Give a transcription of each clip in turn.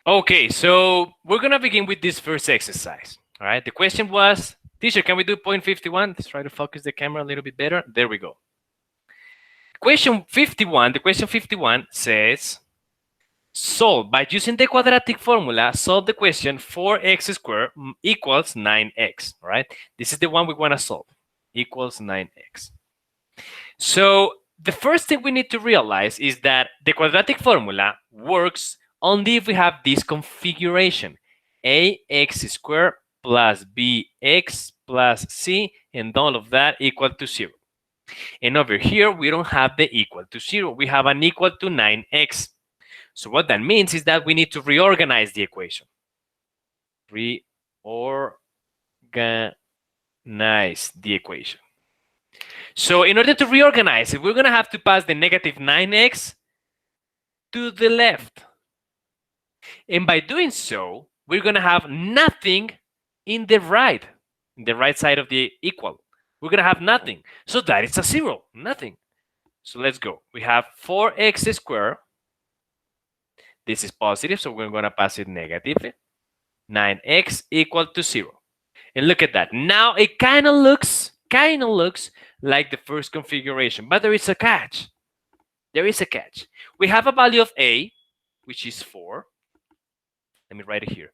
Okay, so we're gonna begin with this first exercise. All right, the question was, teacher, can we do point 51? Let's try to focus the camera a little bit better. There we go. Question 51, the question 51 says, solve by using the quadratic formula, solve the question 4x squared equals 9x, all right? This is the one we wanna solve, equals 9x. So the first thing we need to realize is that the quadratic formula works only if we have this configuration, ax squared plus bx plus c, and all of that equal to 0. And over here, we don't have the equal to 0. We have an equal to 9x. So what that means is that we need to reorganize the equation. Reorganize the equation. So in order to reorganize it, we're going to have to pass the negative 9x to the left. And by doing so, we're going to have nothing in the right side of the equal. We're going to have nothing. So that is a 0, nothing. So let's go. We have 4x squared. This is positive, so we're going to pass it negative. 9x equal to 0. And look at that. Now it kind of looks like the first configuration, but there is a catch. There is a catch. We have a value of a, which is 4. Let me write it here.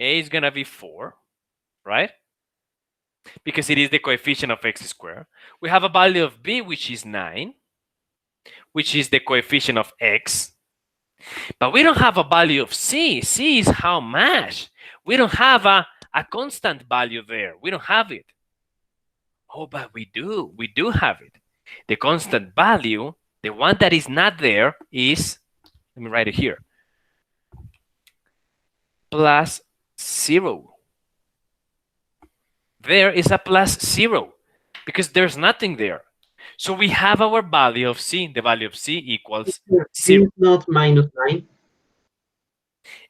A is going to be 4, right? Because it is the coefficient of x squared. We have a value of b, which is 9, which is the coefficient of x. But we don't have a value of c. C is how much? We don't have a constant value there. We don't have it. Oh, but we do. We do have it. The constant value, the one that is not there is, let me write it here, plus 0. There is a plus 0 because there's nothing there. So we have our value of c. The value of c equals 0. It's not -9.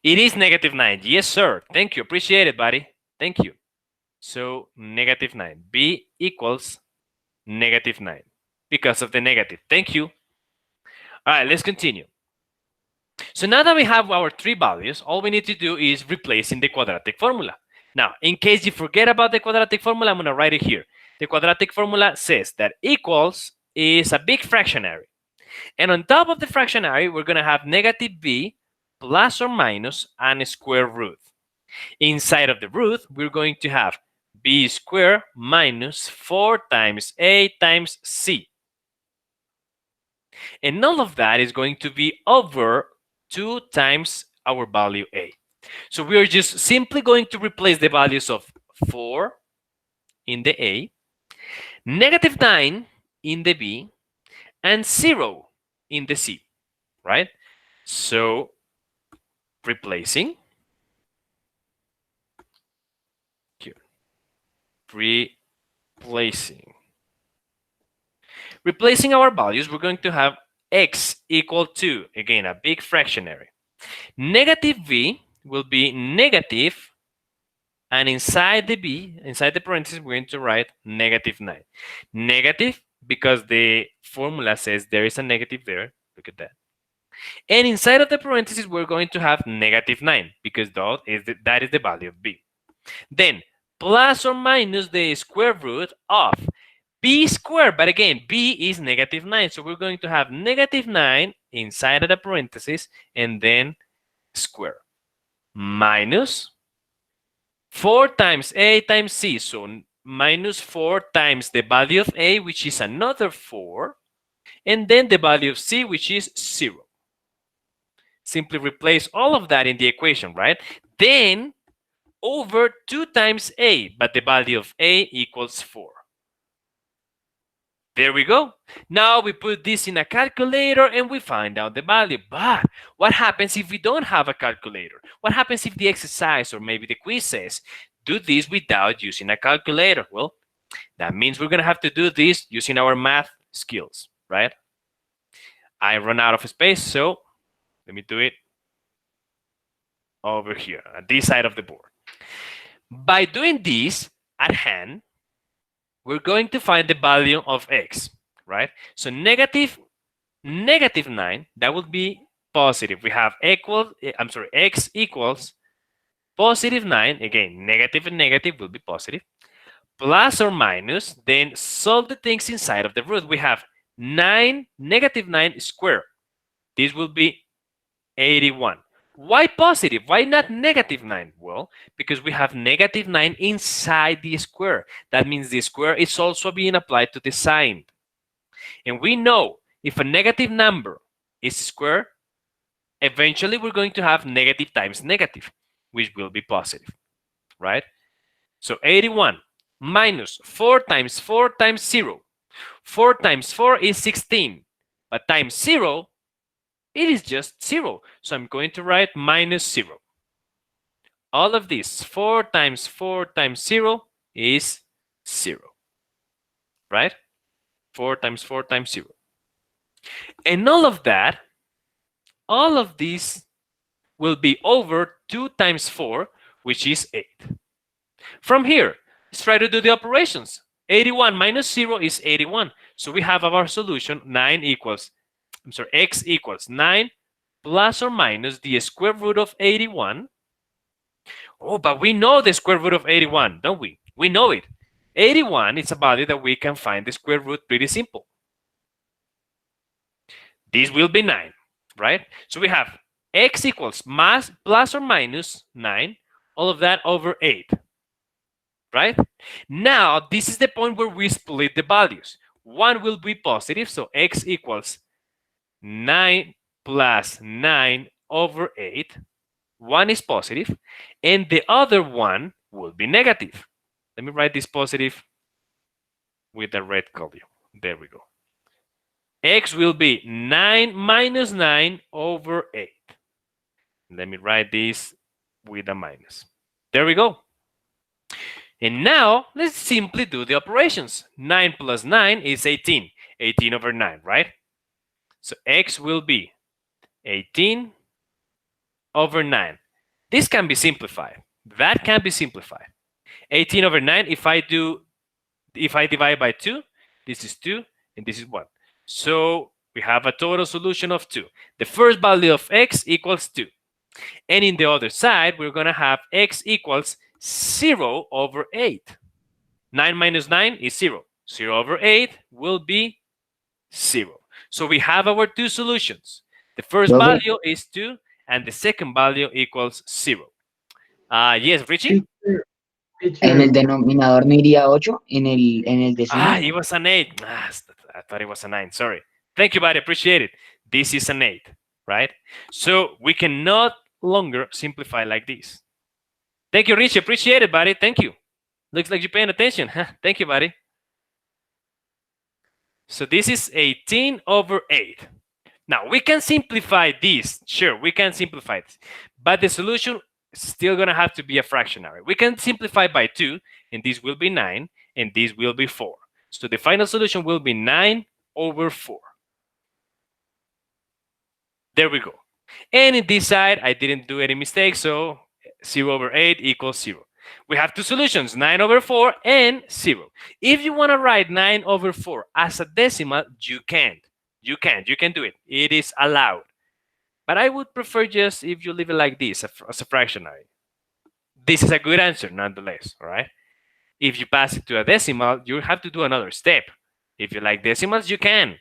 It is negative 9. Yes, sir. Thank you. Appreciate it, buddy. Thank you. So negative 9. B equals negative 9 because of the negative. Thank you. All right, let's continue. So now that we have our three values, all we need to do is replace in the quadratic formula. Now, in case you forget about the quadratic formula, I'm going to write it here. The quadratic formula says that equals is a big fractionary. And on top of the fractionary, we're going to have negative b plus or minus and square root. Inside of the root, we're going to have b squared minus 4 times a times c. And all of that is going to be over 2 times our value a. So we are just simply going to replace the values of 4 in the a, negative 9 in the b, and 0 in the c, right? So replacing here, replacing our values, we're going to have x equal to, again, a big fractionary. Negative b will be negative, and inside the b, inside the parentheses, we're going to write negative 9. Negative because the formula says there is a negative there. Look at that. And inside of the parentheses, we're going to have negative 9 because that is the value of b. Then plus or minus the square root of b squared, but again, b is negative 9. So we're going to have negative 9 inside of the parentheses and then square minus 4 times a times c. So minus 4 times the value of a, which is another 4, and then the value of c, which is 0. Simply replace all of that in the equation, right? Then over 2 times a, but the value of a equals 4. There we go. Now we put this in a calculator and we find out the value. But what happens if we don't have a calculator? What happens if the exercise or maybe the quiz says, do this without using a calculator? Well, that means we're going to have to do this using our math skills, right? I run out of space, so let me do it over here at this side of the board. By doing this at hand, we're going to find the value of x, right? So negative 9, that would be positive. We have x equals positive 9. Again, negative and negative will be positive. Plus or minus, then solve the things inside of the root. We have 9, negative 9 squared. This will be 81. Why positive? Why not negative 9? Well, because we have negative 9 inside the square. That means the square is also being applied to the sign. And we know if a negative number is square, eventually we're going to have negative times negative, which will be positive, right? So 81 minus 4 times 4 times 0. 4 times 4 is 16, but times 0, it is just 0. So I'm going to write minus 0. All of this, 4 times 4 times 0 is 0, right? 4 times 4 times 0. And all of these will be over 2 times 4, which is 8. From here, let's try to do the operations. 81 minus 0 is 81. So we have our solution, x equals 9 plus or minus the square root of 81. Oh, but we know the square root of 81, don't we? We know it. 81 is a value that we can find the square root pretty simple. This will be 9, right? So we have x equals plus or minus 9, all of that over 8, right? Now, this is the point where we split the values. One will be positive, so x equals 9 plus 9 over 8. One is positive, and the other one will be negative. Let me write this positive with the red color. There we go. X will be 9 minus 9 over 8. Let me write this with a minus. There we go. And now, let's simply do the operations. 9 plus 9 is 18. 18 over 9, right? So x will be 18 over 9. This can be simplified. That can be simplified. 18 over 9, if I divide by 2, this is 2, and this is 1. So we have a total solution of 2. The first value of x equals 2. And in the other side, we're going to have x equals 0 over 8. 9 minus 9 is 0. 0 over 8 will be 0. So we have our two solutions. The first value is 2, and the second value equals 0. Yes, Richie? En el denominador me iría 8, en el decimal. It was an 8. I thought it was a 9. Sorry. Thank you, buddy. Appreciate it. This is an 8, right? So we can no longer simplify like this. Thank you, Richie. Appreciate it, buddy. Thank you. Looks like you're paying attention. Thank you, buddy. So this is 18 over 8. Now, we can simplify this. Sure, we can simplify this. But the solution is still going to have to be a fractionary. We can simplify by 2, and this will be 9, and this will be 4. So the final solution will be 9 over 4. There we go. And in this side, I didn't do any mistakes, so 0 over 8 equals 0. We have two solutions, 9 over 4 and 0. If you want to write 9 over 4 as a decimal, you can. You can do it. It is allowed. But I would prefer just if you leave it like this, as a fractionary. This is a good answer, nonetheless, all right? If you pass it to a decimal, you have to do another step. If you like decimals, you can.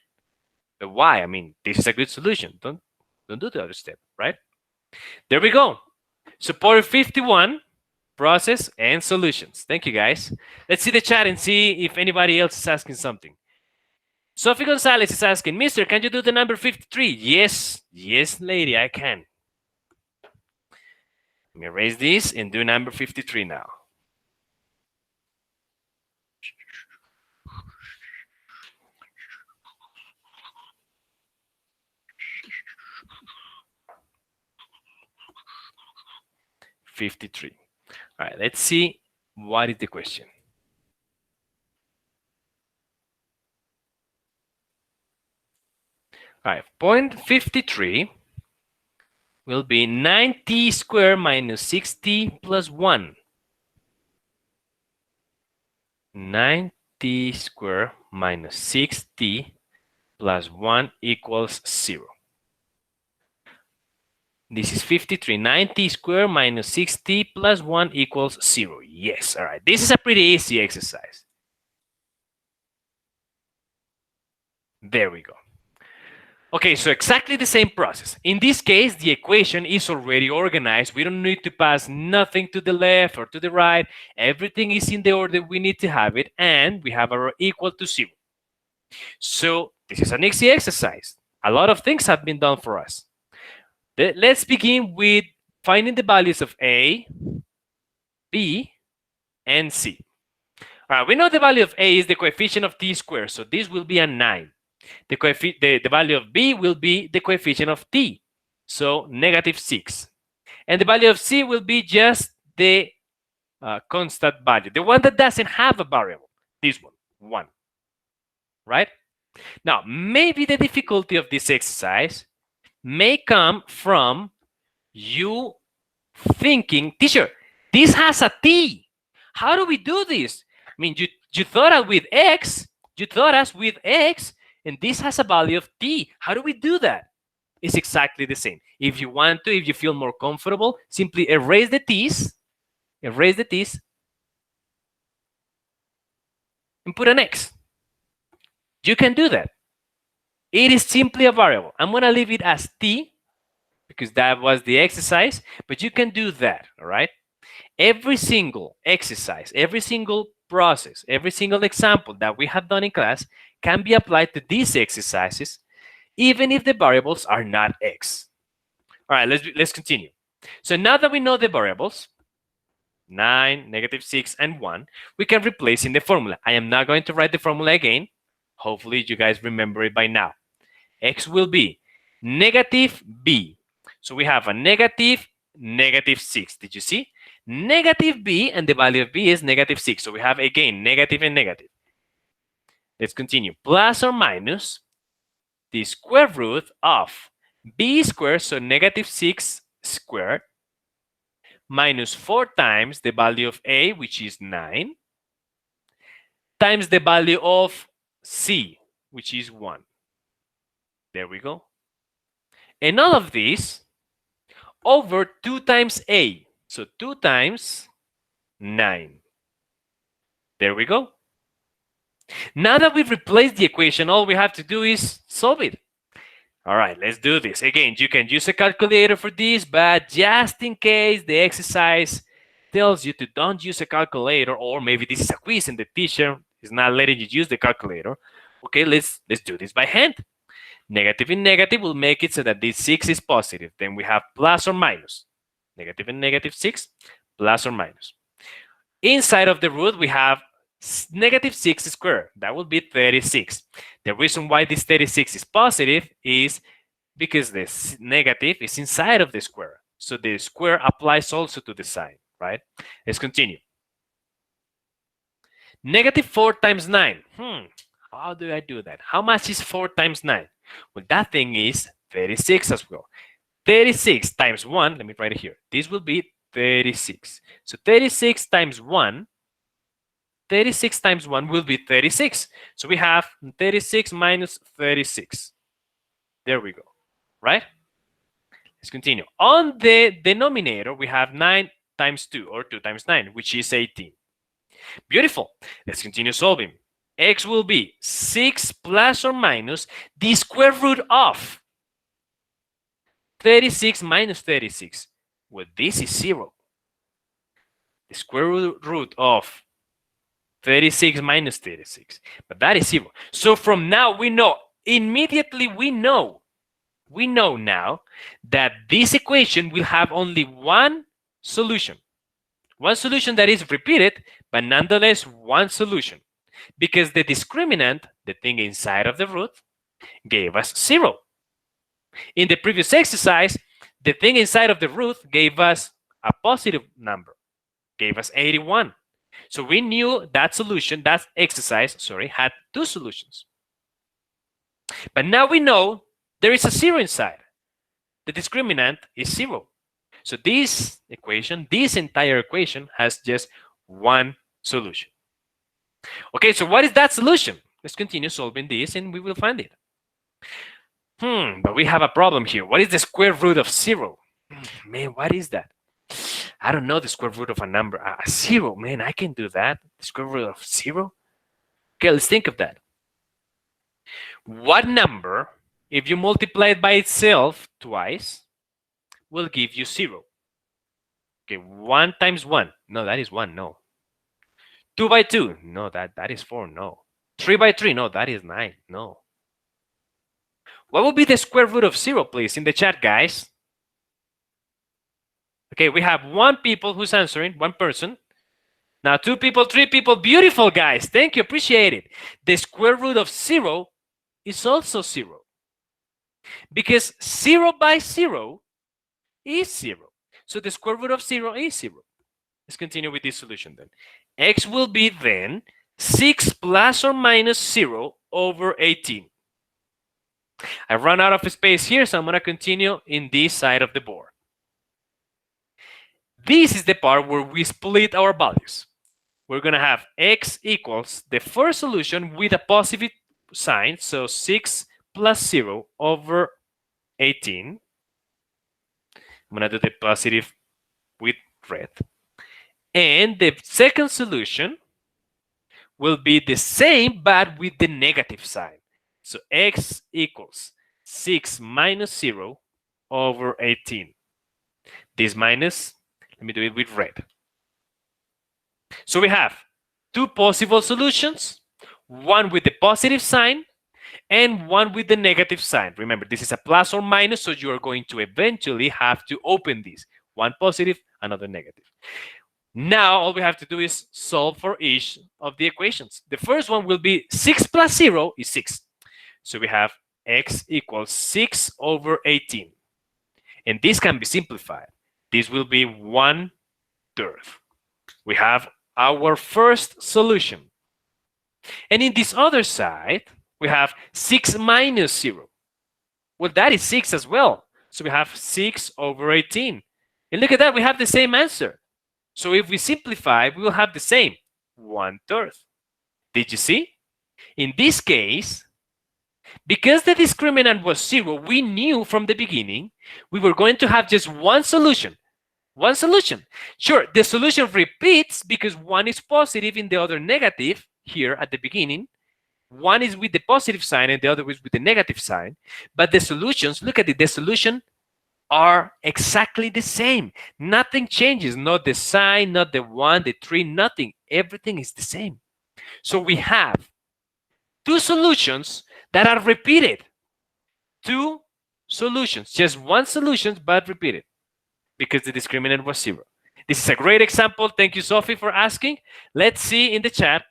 But why? I mean, this is a good solution. Don't do the other step, right? There we go. Support 51, process and solutions. Thank you, guys. Let's see the chat and see if anybody else is asking something. Sophie Gonzalez is asking, Mister, can you do the number 53? Yes, lady, I can. Let me erase this and do number 53 now. $53. All right, let's see what is the question. All right, point 53 will be 9t squared minus 6t plus 1. 9t squared minus 6t plus 1 equals 0. This is 53. 9t squared minus 6t plus 1 equals 0. Yes, all right. This is a pretty easy exercise. There we go. Okay, so exactly the same process. In this case, the equation is already organized. We don't need to pass nothing to the left or to the right. Everything is in the order we need to have it, and we have our equal to 0. So this is an easy exercise. A lot of things have been done for us. Let's begin with finding the values of A, B, and C. All right, we know the value of A is the coefficient of t squared, so this will be a 9. The value of B will be the coefficient of t, so -6. And the value of C will be just the constant value, the one that doesn't have a variable, this one, 1. Right? Now, maybe the difficulty of this exercise may come from you thinking, teacher, this has a t. How do we do this? I mean, you thought us with x, and this has a value of t. How do we do that? It's exactly the same. If you want to, if you feel more comfortable, simply erase the t's, and put an x. You can do that. It is simply a variable. I'm going to leave it as t because that was the exercise, but you can do that, all right? Every single exercise, every single process, every single example that we have done in class can be applied to these exercises, even if the variables are not x. All right, let's continue. So now that we know the variables, 9, -6, and 1, we can replace in the formula. I am not going to write the formula again. Hopefully, you guys remember it by now. X will be -b. So we have a -6. Did you see? -b, and the value of b is -6. So we have, again, negative and negative. Let's continue. Plus or minus the square root of b squared, so -6 squared, minus 4 times the value of a, which is 9, times the value of c, which is 1. There we go. And all of this over 2 times a. So 2 times 9. There we go. Now that we've replaced the equation, all we have to do is solve it. All right, let's do this. Again, you can use a calculator for this, but just in case the exercise tells you to don't use a calculator, or maybe this is a quiz and the teacher is not letting you use the calculator, okay, let's do this by hand. Negative and negative will make it so that this 6 is positive. Then we have plus or minus. Negative and -6, plus or minus. Inside of the root, we have -6 squared. That will be 36. The reason why this 36 is positive is because this negative is inside of the square. So the square applies also to the sign, right? Let's continue. -4 times 9. How do I do that? How much is 4 times 9? Well, that thing is 36 as well. 36 times 1, let me write it here. This will be 36. So 36 times 1 will be 36. So we have 36 minus 36. There we go, right? Let's continue. On the denominator, we have 9 times 2, or 2 times 9, which is 18. Beautiful. Let's continue solving. X will be 6 plus or minus the square root of 36 minus 36. Well, this is 0. The square root of 36 minus 36. But that is 0. So from now, we know, immediately we know now that this equation will have only one solution. One solution that is repeated, but nonetheless one solution. Because the discriminant, the thing inside of the root, gave us 0. In the previous exercise, the thing inside of the root gave us a positive number, gave us 81. So we knew that solution, that exercise, had 2 solutions. But now we know there is a 0 inside. The discriminant is 0. So this equation, this entire equation, has just one solution. Okay, so what is that solution? Let's continue solving this and we will find it. But we have a problem here. What is the square root of 0? Man, what is that? I don't know the square root of a number. A zero, man, I can do that. The square root of zero? Okay, let's think of that. What number, if you multiply it by itself twice, will give you 0? Okay, 1 times 1. No, that is 1. No. 2 by 2. No, that is 4. No. 3 by 3. No, that is 9. No. What will be the square root of 0, please, in the chat, guys? Okay, we have 1 people who's answering, 1 person. Now 2 people, 3 people. Beautiful, guys. Thank you. Appreciate it. The square root of 0 is also 0. Because 0 by 0 is 0. So the square root of 0 is 0. Let's continue with this solution then. X will be then 6 plus or minus 0 over 18. I run out of space here, so I'm going to continue in this side of the board. This is the part where we split our values. We're going to have x equals the first solution with a positive sign, so 6 plus 0 over 18. I'm going to do the positive with red. And the second solution will be the same, but with the negative sign. So x equals 6 minus 0 over 18. This minus, let me do it with red. So we have 2 possible solutions, one with the positive sign and one with the negative sign. Remember, this is a plus or minus, so you are going to eventually have to open these. One positive, another negative. Now, all we have to do is solve for each of the equations. The first one will be 6 plus 0 is 6. So we have x equals 6 over 18. And this can be simplified. This will be 1/3. We have our first solution. And in this other side, we have 6 minus 0. Well, that is 6 as well. So we have 6 over 18. And look at that, we have the same answer. So if we simplify, we will have the same, 1/3. Did you see? In this case, because the discriminant was 0, we knew from the beginning we were going to have just one solution. One solution. Sure, the solution repeats because one is positive and the other negative here at the beginning. One is with the positive sign and the other is with the negative sign. But the solutions, look at it, the solution are exactly the same. Nothing changes, not the sign, not the 1, the 3, nothing. Everything is the same. So we have 2 solutions that are repeated. 2 solutions, just one solution, but repeated because the discriminant was 0. This is a great example. Thank you, Sophie, for asking. Let's see in the chat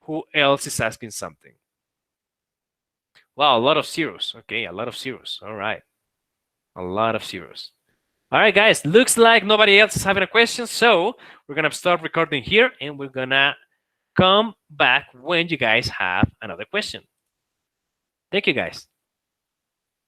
who else is asking something. Wow, a lot of zeros. Okay, a lot of zeros. All right. A lot of zeros. All right, guys, looks like nobody else is having a question. So we're going to start recording here and we're going to come back when you guys have another question. Thank you, guys.